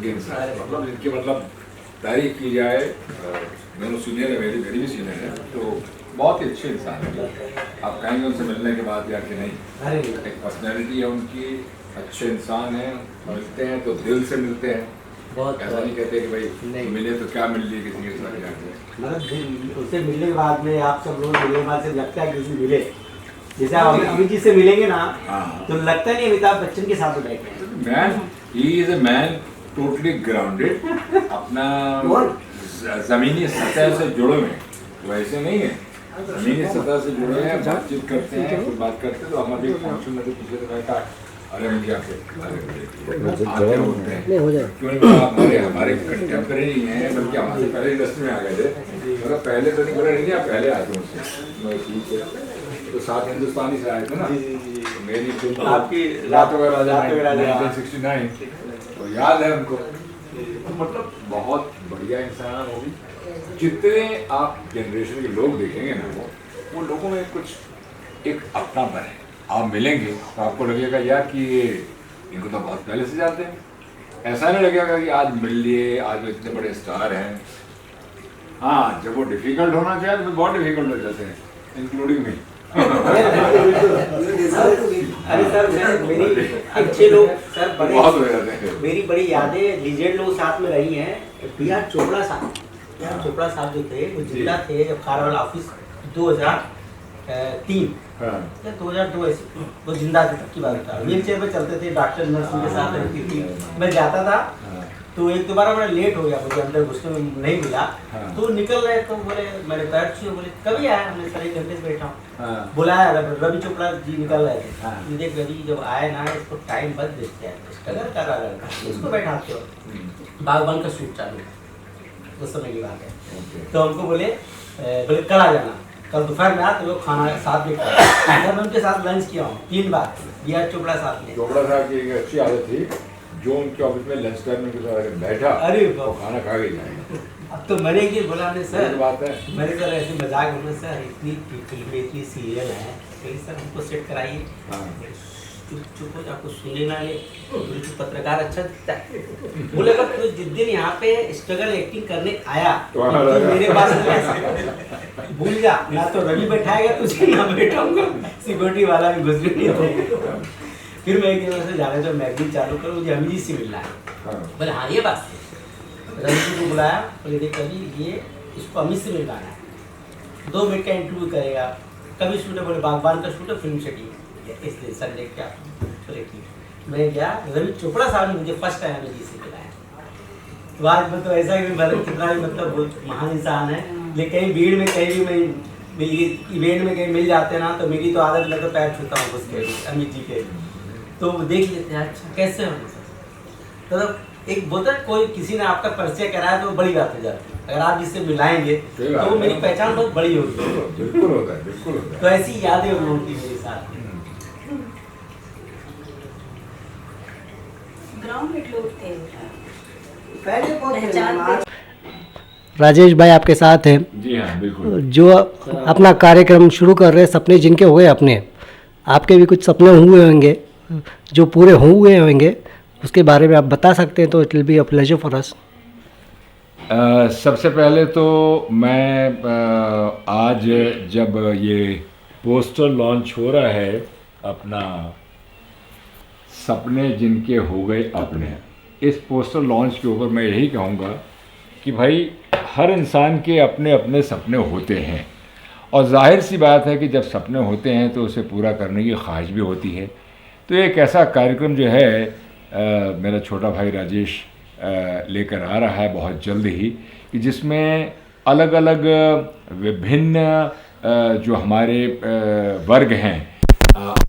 के इंसान, मतलब इनकी मतलब तारीफ की जाए। दोनों सीनियर है, मेरी भी सीनियर है, तो बहुत ही अच्छे इंसान है। आप कहेंगे उनसे मिलने के बाद या कि नहीं, एक पर्सनैलिटी है उनकी, अच्छे इंसान हैं, मिलते हैं तो दिल से मिलते हैं। बहुत ऐसा नहीं कहते कि भाई नहीं मिले तो क्या मिल लिए किसी के साथ जाके, मतलब उससे मिलने के बाद में आप सब लोग मिलने के बाद से लगता है किसी मिले, जैसे आप अमित जी से मिलेंगे ना तो लगता नहीं अमिताभ बच्चन के साथ बैठे हैं। Man he is a man totally grounded, अपना जमीनी सतह से जुड़े हुए, वैसे नहीं है, जमीनी सतह से जुड़े हैं, बातचीत करते हैं, कुछ बात करते हैं। तो हमारे एक फंक्शन में तो पीछे से बैठा, अरे मुझे आपसे आते होते हैं क्यों, हमारे कंटेम्परेरी हैं, बल्कि हमारे पहले इंडस्ट्री में आ गए थे, मतलब पहले तो नहीं बोला नहीं था, पहले आते मुझसे ठीक है। तो 7 हिंदुस्तानी से आए थे ना, तो मेरी फिल्म आपकी रातों का राजा 1969, तो याद है उनको। तो मतलब बहुत बढ़िया इंसान वो भी। जितने आप जनरेशन के लोग देखेंगे ना, वो लोगों में कुछ एक अपनापन है। आप मिलेंगे तो आपको लगेगा यार कि ये इनको तो बहुत पहले से जानते हैं, ऐसा नहीं लगेगा कि आज मिल लिए, आज वो इतने बड़े स्टार हैं। हाँ, जब वो डिफिकल्ट होना चाहिए तो बहुत डिफिकल्ट हो जाते हैं, इंक्लूडिंग मी। अरे सर मेरी अच्छे लोग सर बहुत हो जाते हैं। मेरी बड़ी यादें लीजेंड लोग साथ में रही हैं। बी.आर. चोपड़ा साहब, बी.आर. चोपड़ा साहब जो थे वो जिंदा थे जब खारवाल ऑफिस 2003 या 2002 ऐसे वो जिंदा थे, तब की बात था। व्हील चेयर पे चलते थे, डॉक्टर नर्स उनके साथ रहती थी। मैं जाता था तो एक दोबारा बड़ा लेट हो गया, मुझे अंदर घुसने में नहीं मिला। तो निकल रहे तो बोले मेरे पैर छुए, बोले कभी आया, हमने सारे घंटे से बैठा हूँ। बुलाया रवि चोपड़ा जी निकल रहे थे, देख रवि जब आए ना इसको टाइम बच देते हैं, स्ट्रगल कर रहा है, इसको बैठाते हो। बागबान का शूट चालू है उस समय की बात है। तो हमको बोले कल आ जाना, कल दोपहर में आ तो लोग खाना साथ में खाया। मैं उनके साथ लंच किया हूँ 3 बार, बी.आर. चोपड़ा साथ में। चोपड़ा साहब की एक अच्छी आदत थी, जो उनके ऑफिस में लंच टाइम में अगर बैठा, अरे वो खाना खा के जाएंगे। अब तो मैंने ये बोला नहीं सर, बात है मैंने सर ऐसे मजाक बोला, सर इतनी फिल्में इतनी सीरियल है, सर हमको सेट कराइए। चुप हो, आपको सुने ना ले, बिल्कुल पत्रकार अच्छा दिखता है। बोले अगर तू जिस दिन यहाँ पे स्ट्रगल एक्टिंग करने आया तो मेरे पास भूल जा, ना तो रवि बैठाएगा तुझे ना बैठाऊंगा, सिक्योरिटी वाला भी घुस नहीं। फिर मैं एक दिन से जाने जो मैगजीन चालू करो, मुझे अमित जी से मिलना है। बोले हाँ ये बात, रवि जी को बुलाया, बोले देख कभी ये इसको अमित से मिलवाना है, 2 मिनट का इंटरव्यू करेगा, कभी शूट है, बोले बागबान का शूट है फिल्म सिटी इसलिए संडे क्या, चले ठीक। मैं गया, रवि चोपड़ा साहब ने मुझे फर्स्ट टाइम अमित जी से मिलाया। तो आज मतलब ऐसा कि भरत कितना भी मतलब बहुत महान इंसान है, लेकिन कहीं भीड़ में कहीं भी मैं इवेंट में कहीं मिल जाते ना, तो मेरी तो आदत मैं तो पैर छूता हूँ उसके अमित जी के, तो देख लेते हैं अच्छा कैसे हो। तो एक बोलता है कोई किसी ने आपका परिचय कराया तो बड़ी बात हो जाती है, अगर आप जिससे मिलाएंगे तो मेरी पहचान बहुत बड़ी होगी। बिल्कुल होता है, बिल्कुल होता है। तो ऐसी यादें होती मेरे साथ। ग्राउंड में लोग थे पहले बहुत राजेश भाई आपके साथ हैं। जी हाँ बिल्कुल। जो अपना कार्यक्रम शुरू कर रहे हैं, सपने जिनके हुए अपने, आपके भी कुछ सपने हुए होंगे जो पूरे हुए होंगे, उसके बारे में आप बता सकते हैं तो it will be a pleasure for us. सबसे पहले तो मैं आज जब ये पोस्टर लॉन्च हो रहा है अपना सपने जिनके हो गए अपने, इस पोस्टर लॉन्च के ऊपर मैं यही कहूँगा कि भाई हर इंसान के अपने अपने सपने होते हैं, और जाहिर सी बात है कि जब सपने होते हैं तो उसे पूरा करने की ख्वाहिश भी होती है। तो एक ऐसा कार्यक्रम जो है मेरा छोटा भाई राजेश लेकर आ रहा है बहुत जल्द ही, कि जिसमें अलग अलग विभिन्न जो हमारे वर्ग हैं,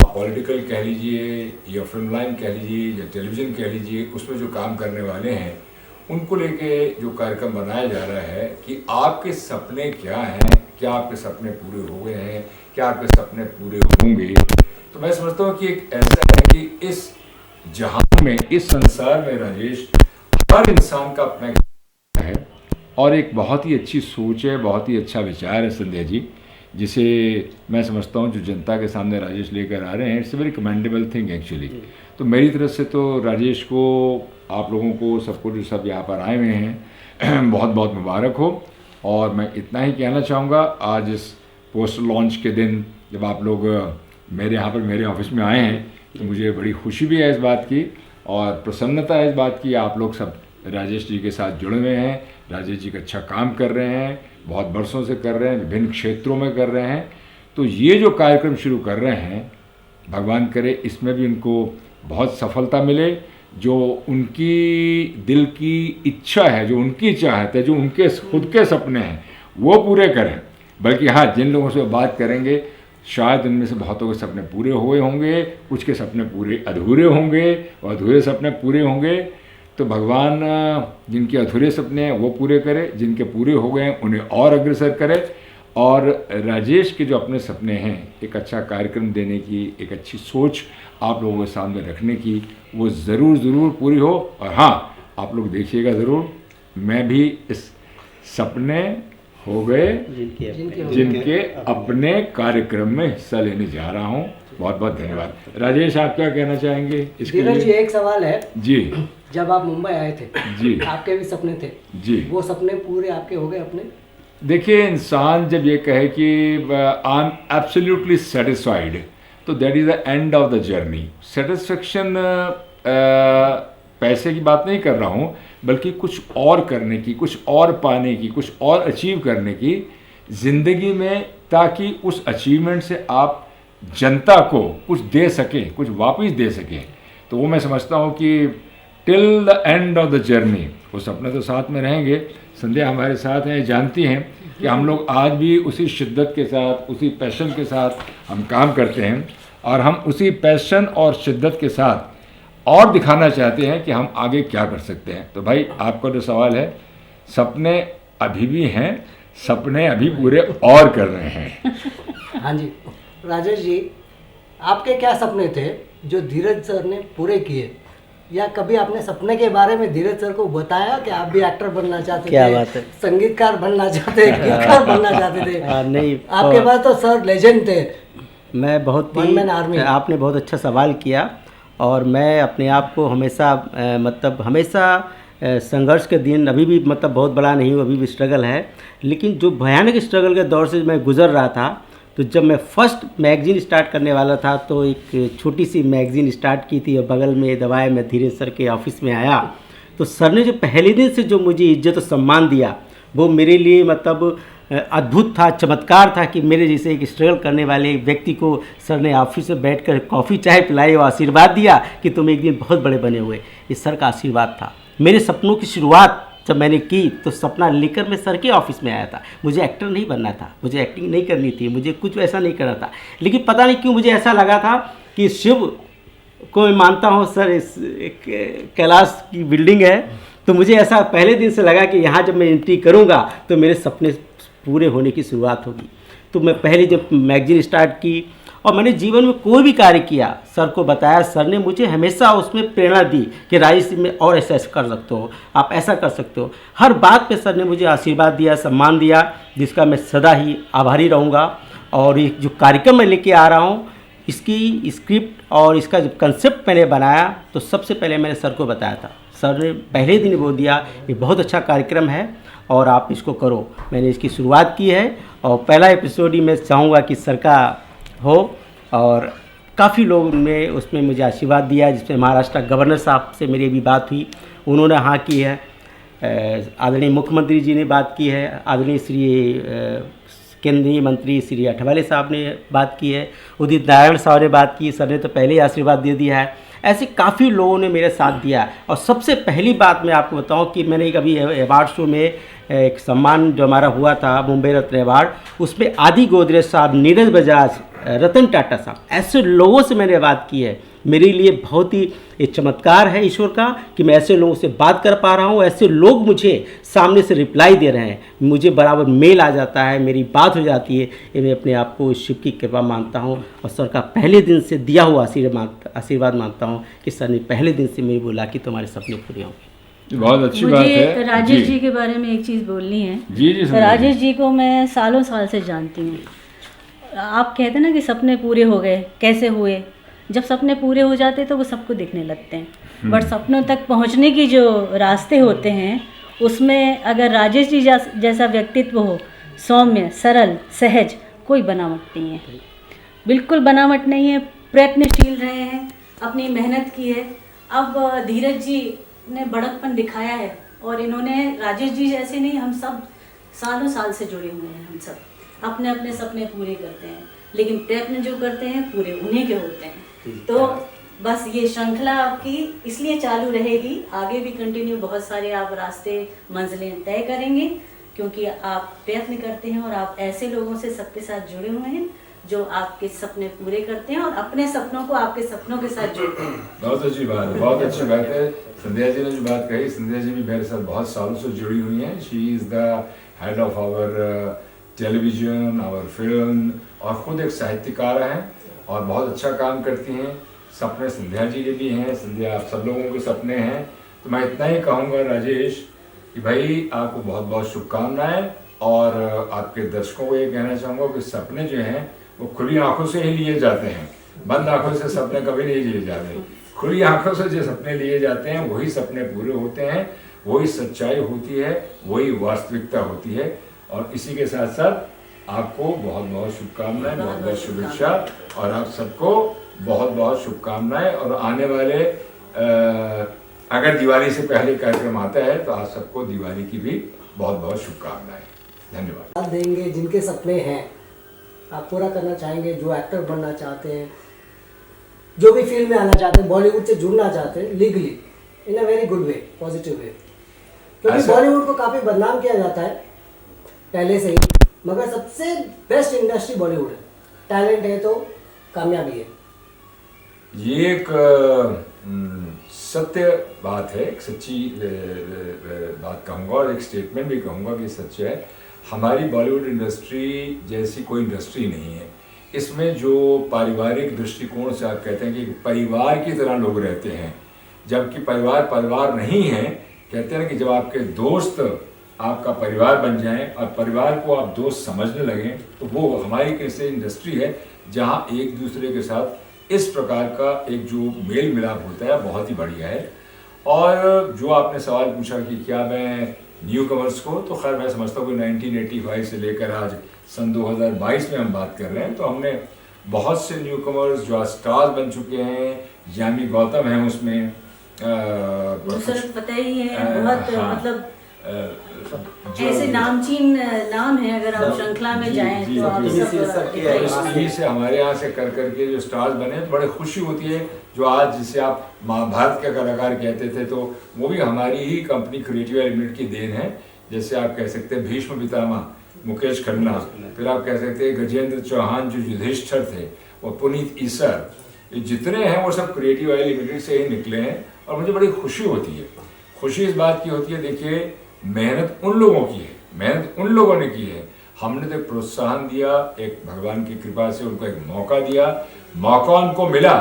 पॉलिटिकल कह लीजिए या फिल्म लाइन कह लीजिए या टेलीविज़न कह लीजिए, उसमें जो काम करने वाले हैं उनको लेके जो कार्यक्रम बनाया जा रहा है कि आपके सपने क्या हैं, क्या आपके सपने पूरे हो गए हैं, क्या आपके सपने पूरे होंगे। तो मैं समझता हूँ कि एक ऐसा है कि इस जहान में, इस संसार में राजेश, हर इंसान का अपना है और एक बहुत ही अच्छी सोच है, बहुत ही अच्छा विचार है संध्या जी, जिसे मैं समझता हूँ जो जनता के सामने राजेश लेकर आ रहे हैं, it's a very commendable thing actually. तो मेरी तरफ से तो राजेश को आप लोगों को सबको जो सब यहाँ पर आए हुए हैं बहुत बहुत मुबारक हो। और मैं इतना ही कहना चाहूँगा, आज इस पोस्टर लॉन्च के दिन जब आप लोग मेरे यहाँ पर मेरे ऑफिस में आए हैं तो मुझे बड़ी खुशी भी है इस बात की और प्रसन्नता है इस बात की। आप लोग सब राजेश जी के साथ जुड़े हुए हैं, राजेश जी का अच्छा काम कर रहे हैं, बहुत बरसों से कर रहे हैं, विभिन्न क्षेत्रों में कर रहे हैं। तो ये जो कार्यक्रम शुरू कर रहे हैं, भगवान करे इसमें भी उनको बहुत सफलता मिले, जो उनकी दिल की इच्छा है, जो उनकी चाहत है, जो उनके खुद के सपने हैं वो पूरे करें। बल्कि हाँ, जिन लोगों से बात करेंगे शायद उनमें से बहुतों के सपने पूरे हुए होंगे, कुछ के सपने पूरे अधूरे होंगे और अधूरे सपने पूरे होंगे। तो भगवान जिनके अधूरे सपने हैं वो पूरे करे, जिनके पूरे हो गए हैं उन्हें और अग्रसर करे। और राजेश के जो अपने सपने हैं, एक अच्छा कार्यक्रम देने की, एक अच्छी सोच आप लोगों के सामने रखने की, वो ज़रूर पूरी हो। और हाँ, आप लोग देखिएगा ज़रूर, मैं भी इस सपने हो गए जिनके अपने कार्यक्रम में हिस्सा लेने जा रहा हूँ। बहुत बहुत धन्यवाद। राजेश, आप क्या कहना चाहेंगे इसके धीरज जी, लिए? एक सवाल है जी जब आप मुंबई आए थे जी आपके भी सपने थे जी। वो सपने पूरे आपके हो गए अपने? देखिए, इंसान जब ये कहे कि आई एम एब्सोल्युटली सेटिस्फाइड, तो that is the end of the journey. Satisfaction पैसे की बात नहीं कर रहा हूँ, बल्कि कुछ और करने की, कुछ और पाने की, कुछ और अचीव करने की ज़िंदगी में, ताकि उस अचीवमेंट से आप जनता को कुछ दे सकें, कुछ वापस दे सकें। तो वो मैं समझता हूँ कि till the end of the journey वो सपने तो साथ में रहेंगे। संध्या हमारे साथ हैं, जानती हैं कि हम लोग आज भी उसी शिद्दत के साथ, उसी पैशन के साथ हम काम करते हैं और हम उसी पैशन और शिद्दत के साथ और दिखाना चाहते हैं कि हम आगे क्या कर सकते हैं। तो भाई, आपका जो सवाल है, सपने अभी भी हैं, सपने अभी पूरे और कर रहे हैं। हाँ जी, राजेश जी, आपके क्या सपने थे जो धीरज सर ने पूरे किए, या कभी आपने सपने के बारे में धीरज सर को बताया कि आप भी एक्टर बनना चाहते क्या थे, बात है। संगीतकार बनना चाहते थे, गीतकार बनना चाहते थे? नहीं, आपके पास तो सर लेजेंड थे। मैं बहुत One man army। आपने बहुत अच्छा सवाल किया और मैं अपने आप को हमेशा मतलब हमेशा संघर्ष के दिन, अभी भी मतलब बहुत बड़ा नहीं हूँ, अभी भी स्ट्रगल है, लेकिन जो भयानक स्ट्रगल के दौर से मैं गुजर रहा था, तो जब मैं फर्स्ट मैगज़ीन स्टार्ट करने वाला था तो एक छोटी सी मैगज़ीन स्टार्ट की थी और बगल में दबाए मैं धीरज सर के ऑफिस में आया, तो सर ने जो पहले दिन से जो मुझे इज्जत और सम्मान दिया वो मेरे लिए मतलब अद्भुत था, चमत्कार था कि मेरे जैसे एक स्ट्रगल करने वाले व्यक्ति को सर ने ऑफिस में बैठकर कॉफ़ी चाय पिलाई और आशीर्वाद दिया कि तुम एक दिन बहुत बड़े बने हुए। ये सर का आशीर्वाद था। मेरे सपनों की शुरुआत जब मैंने की तो सपना लेकर मैं सर के ऑफिस में आया था। मुझे एक्टर नहीं बनना था, मुझे एक्टिंग नहीं करनी थी, मुझे कुछ ऐसा नहीं करना था, लेकिन पता नहीं क्यों मुझे ऐसा लगा था कि शिव को मैं मानता हूँ, सर इस कैलाश की बिल्डिंग है, तो मुझे ऐसा पहले दिन से लगा कि यहाँ जब मैं एंट्री करूँगा तो मेरे सपने पूरे होने की शुरुआत होगी। तो मैं पहले जब मैगज़ीन स्टार्ट की और मैंने जीवन में कोई भी कार्य किया, सर को बताया, सर ने मुझे हमेशा उसमें प्रेरणा दी कि राजेश में और ऐसा कर सकते हो, आप ऐसा कर सकते हो। हर बात पे सर ने मुझे आशीर्वाद दिया, सम्मान दिया, जिसका मैं सदा ही आभारी रहूँगा। और ये जो कार्यक्रम मैं लेके आ रहा हूँ, इसकी स्क्रिप्ट और इसका जब कंसेप्ट मैंने बनाया तो सबसे पहले मैंने सर को बताया था। सर ने पहले दिन वो दिया, ये बहुत अच्छा कार्यक्रम है और आप इसको करो। मैंने इसकी शुरुआत की है और पहला एपिसोड ही मैं चाहूँगा कि सर का हो, और काफ़ी लोग ने उसमें मुझे आशीर्वाद दिया, जिसमें महाराष्ट्र गवर्नर साहब से मेरी भी बात हुई, उन्होंने हाँ की है, आदरणीय मुख्यमंत्री जी ने बात की है, आदरणीय श्री केंद्रीय मंत्री श्री अठवाले साहब ने बात की है, उदित नारायण साहब ने बात की, सर ने तो पहले ही आशीर्वाद दे दिया है। ऐसे काफ़ी लोगों ने मेरे साथ दिया। और सबसे पहली बात मैं आपको बताऊं कि मैंने एक अभी अवार्ड शो में एक सम्मान जो हमारा हुआ था, मुंबई रत्न अवार्ड, उसमें आदि गोदरेज साहब, नीरज बजाज, रतन टाटा साहब, ऐसे लोगों से मैंने बात की है। मेरे लिए बहुत ही एक चमत्कार है ईश्वर का कि मैं ऐसे लोगों से बात कर पा रहा हूँ, ऐसे लोग मुझे सामने से रिप्लाई दे रहे हैं, मुझे बराबर मेल आ जाता है, मेरी बात हो जाती है। ये मैं अपने आप को शिव की कृपा मानता हूँ और सर का पहले दिन से दिया हुआ आशीर्वाद मानता हूँ कि सर ने पहले दिन से मेरे बोला कि तुम्हारे सपने पूरे होंगे। बहुत अच्छी बात है। मुझे राजेश जी के बारे में एक चीज़ बोलनी है। जी जी, राजेश जी को मैं सालों साल से जानती हूँ। आप कहते हैं ना कि सपने पूरे हो गए, कैसे हुए? जब सपने पूरे हो जाते तो वो सबको दिखने लगते हैं। बट सपनों तक पहुंचने की जो रास्ते होते हैं उसमें अगर राजेश जी जैसा व्यक्तित्व हो, सौम्य, सरल, सहज, कोई बनावट नहीं है, बिल्कुल बनावट नहीं है, प्रयत्नशील रहे हैं, अपनी मेहनत की है। अब धीरज जी ने बड़कपन दिखाया है और इन्होंने, राजेश जी जैसे नहीं, हम सब सालों साल से जुड़े हुए हैं, हम सब अपने अपने सपने पूरे करते हैं, लेकिन प्रयत्न जो करते हैं पूरे उन्हीं के होते हैं। तो बस ये श्रृंखला आपकी इसलिए चालू रहेगी, आगे भी कंटिन्यू बहुत सारे आप रास्ते, मंजिलें तय करेंगे, क्योंकि आप प्रयत्न करते हैं और आप ऐसे लोगों से सबके साथ जुड़े हुए हैं जो आपके सपने पूरे करते हैं और अपने सपनों को आपके सपनों के साथ जोड़ते हैं। बहुत अच्छी बात है, बहुत अच्छी बात है। संध्या जी ने जो बात कही, संध्या जी भी मेरे साथ बहुत सालों से जुड़ी हुई हैं। She is the head of our television, our film, और ख़ुद एक साहित्यकार हैं और बहुत अच्छा काम करती हैं। सपने संध्या जी के भी हैं, संध्या आप सब लोगों के सपने हैं। तो मैं इतना ही कहूँगा राजेश कि भाई आपको बहुत बहुत शुभकामनाएं, और आपके दर्शकों को ये कहना चाहूँगा कि सपने जो हैं वो खुली आंखों से ही लिए जाते हैं, बंद आंखों से सपने कभी नहीं लिए जाते। खुली आंखों से जो सपने लिए जाते हैं वही सपने पूरे होते हैं, वही सच्चाई होती है, वही वास्तविकता होती है। और इसी के साथ साथ आपको बहुत बहुत शुभकामनाएं, बहुत बहुत शुभेच्छा, और आप सबको बहुत बहुत शुभकामनाएं। और आने वाले अगर दिवाली से पहले कार्यक्रम आता है तो आप सबको दिवाली की भी बहुत बहुत शुभकामनाएं। धन्यवाद। साथ देंगे जिनके सपने हैं, आप पूरा करना चाहेंगे, जो एक्टर बनना चाहते हैं, जो भी फील्ड में आना चाहते हैं, बॉलीवुड से जुड़ना चाहते हैं legally, in a very good way, positive way, क्योंकि बॉलीवुड को काफ़ी बदनाम किया जाता है पहले से ही, मगर सबसे बेस्ट इंडस्ट्री बॉलीवुड है। टैलेंट है तो कामयाबी है। ये एक सत्य बात है, एक सच्ची बात कहूँगा, और एक स्टेटमेंट भी कहूँगा कि सच है। हमारी बॉलीवुड इंडस्ट्री जैसी कोई इंडस्ट्री नहीं है। इसमें जो पारिवारिक दृष्टिकोण से आप कहते हैं कि परिवार की तरह लोग रहते हैं, जबकि परिवार नहीं है। कहते हैं कि जब आपके दोस्त आपका परिवार बन जाएं और परिवार को आप दोस्त समझने लगें, तो वो हमारी कैसे इंडस्ट्री है जहाँ एक दूसरे के साथ इस प्रकार का एक जो मेल मिलाप होता है बहुत ही बढ़िया है। और जो आपने सवाल पूछा कि क्या मैं न्यू कमर्स को, तो खैर मैं समझता हूँ कि 1985 से लेकर आज सन 2022 में हम बात कर रहे हैं, तो हमने बहुत से न्यू कमर्स जो आज स्टार्स बन चुके हैं, यामी गौतम हैं उसमें, नुसरत फतेही है, बहुत हाँ, मतलब ऐसे नामचीन नाम है। अगर आप श्रृंखला में जाएं तो आप सब टीवी से हमारे यहाँ से कर करके जो स्टार्स बने, तो बड़े खुशी होती है। जो आज जिसे आप महाभारत के कलाकार कहते थे, तो वो भी हमारी ही कंपनी क्रिएटिव लिमिटेड की देन है। जैसे आप कह सकते हैं भीष्म पितामह मुकेश खन्ना, फिर आप कह सकते हैं गजेंद्र चौहान जो युधिष्ठिर थे, और पुनीत ईसर, ये जितने हैं वो सब क्रिएटिव लिमिटेड से ही निकले हैं। और मुझे बड़ी खुशी होती है। खुशी इस बात की होती है, देखिए मेहनत उन लोगों की है, मेहनत उन लोगों ने की है। हमने तो प्रोत्साहन दिया, एक भगवान की कृपा से उनको एक मौका दिया, मौका उनको मिला,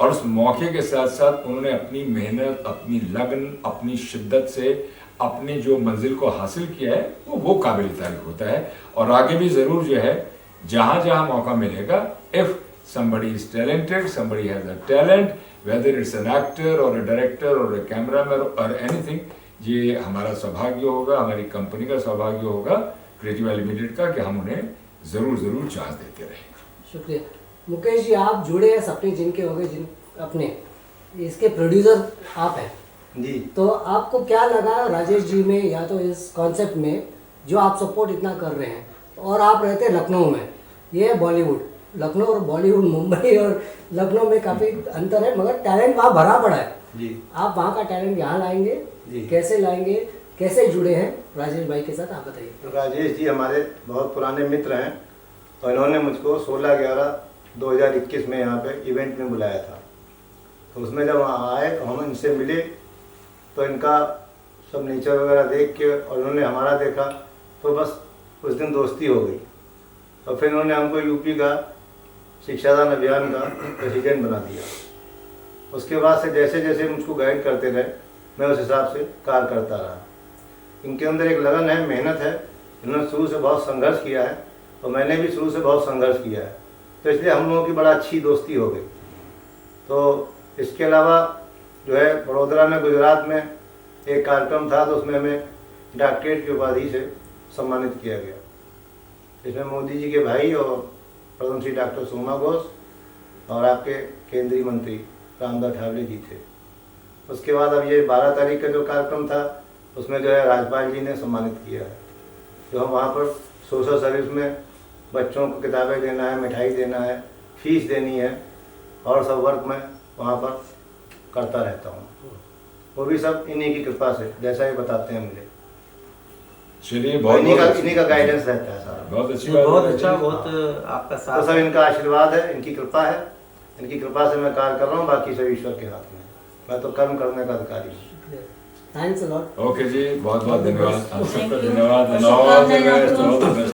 और उस मौके के साथ साथ उन्होंने अपनी मेहनत, अपनी लगन, अपनी शिद्दत से अपनी जो मंजिल को हासिल किया है वो काबिल तारीफ होता है। और आगे भी ज़रूर जो है जहाँ जहाँ मौका मिलेगा, if somebody is talented, somebody has a talent, whether it's an actor or a director or a cameraman or anything, ये हमारा सौभाग्य होगा, हमारी कंपनी का सौभाग्य होगा क्रिएटिव लिमिटेड का, कि हम उन्हें ज़रूर चांस देते रहें। शुक्रिया। मुकेश जी, आप जुड़े हैं सपने जिनके हो गए, जिन अपने इसके प्रोड्यूसर आप हैं जी, तो आपको क्या लगा राजेश जी में, या तो इस कॉन्सेप्ट में जो आप सपोर्ट इतना कर रहे हैं, और आप रहते हैं लखनऊ में, ये है बॉलीवुड, लखनऊ और बॉलीवुड, मुंबई और लखनऊ में काफ़ी अंतर है, मगर टैलेंट वहाँ भरा पड़ा है जी, आप वहाँ का टैलेंट यहाँ लाएंगे, जी। कैसे लाएंगे, कैसे जुड़े हैं राजेश भाई के साथ, आप बताइए। तो राजेश जी हमारे बहुत पुराने मित्र हैं, और इन्होंने मुझको 16/11/2021 में यहाँ पे इवेंट में बुलाया था। तो उसमें जब वहाँ आए तो हम इनसे मिले, तो इनका सब नेचर वगैरह देख के, और इन्होंने हमारा देखा, तो बस उस दिन दोस्ती हो गई। और फिर इन्होंने हमको यूपी का शिक्षादान अभियान का प्रेसिडेंट बना दिया। उसके बाद से जैसे जैसे मुझको गाइड करते रहे, मैं उस हिसाब से कार्य करता रहा। इनके अंदर एक लगन है, मेहनत है, इन्होंने शुरू से बहुत संघर्ष किया है, और मैंने भी शुरू से बहुत संघर्ष किया है, तो इसलिए हम लोगों की बड़ा अच्छी दोस्ती हो गई। तो इसके अलावा जो है बड़ोदरा में गुजरात में एक कार्यक्रम था, तो उसमें हमें डॉक्टरेट की उपाधि से सम्मानित किया गया। इसमें मोदी जी के भाई और पद्मश्री डॉक्टर सोमा घोष और आपके केंद्रीय मंत्री रामदास ठाकरे जी थे। उसके बाद अब ये 12 तारीख का जो कार्यक्रम था उसमें जो है राज्यपाल जी ने सम्मानित किया है। जो हम वहाँ पर सोशल सर्विस में बच्चों को किताबें देना है, मिठाई देना है, फीस देनी है और सब वर्क में वहाँ पर करता रहता हूँ। वो भी सब इन्हीं की कृपा से, जैसा ये बताते हैं मुझे, चलिए इन्हीं का गाइडेंस रहता है सारा। बहुत अच्छी बात बहुत है। अच्छा, बहुत आपका तो साथ सब इनका आशीर्वाद है, इनकी कृपा है, इनकी कृपा से मैं कार्य कर रहा हूँ, बाकी सब ईश्वर के हाथ में है। मैं तो कर्म करने का अधिकारी हूँ। Thanks a lot. ओके जी, बहुत बहुत धन्यवाद, आप सबका Thank you. धन्यवाद। शुभकामनाएं आपको। All the best.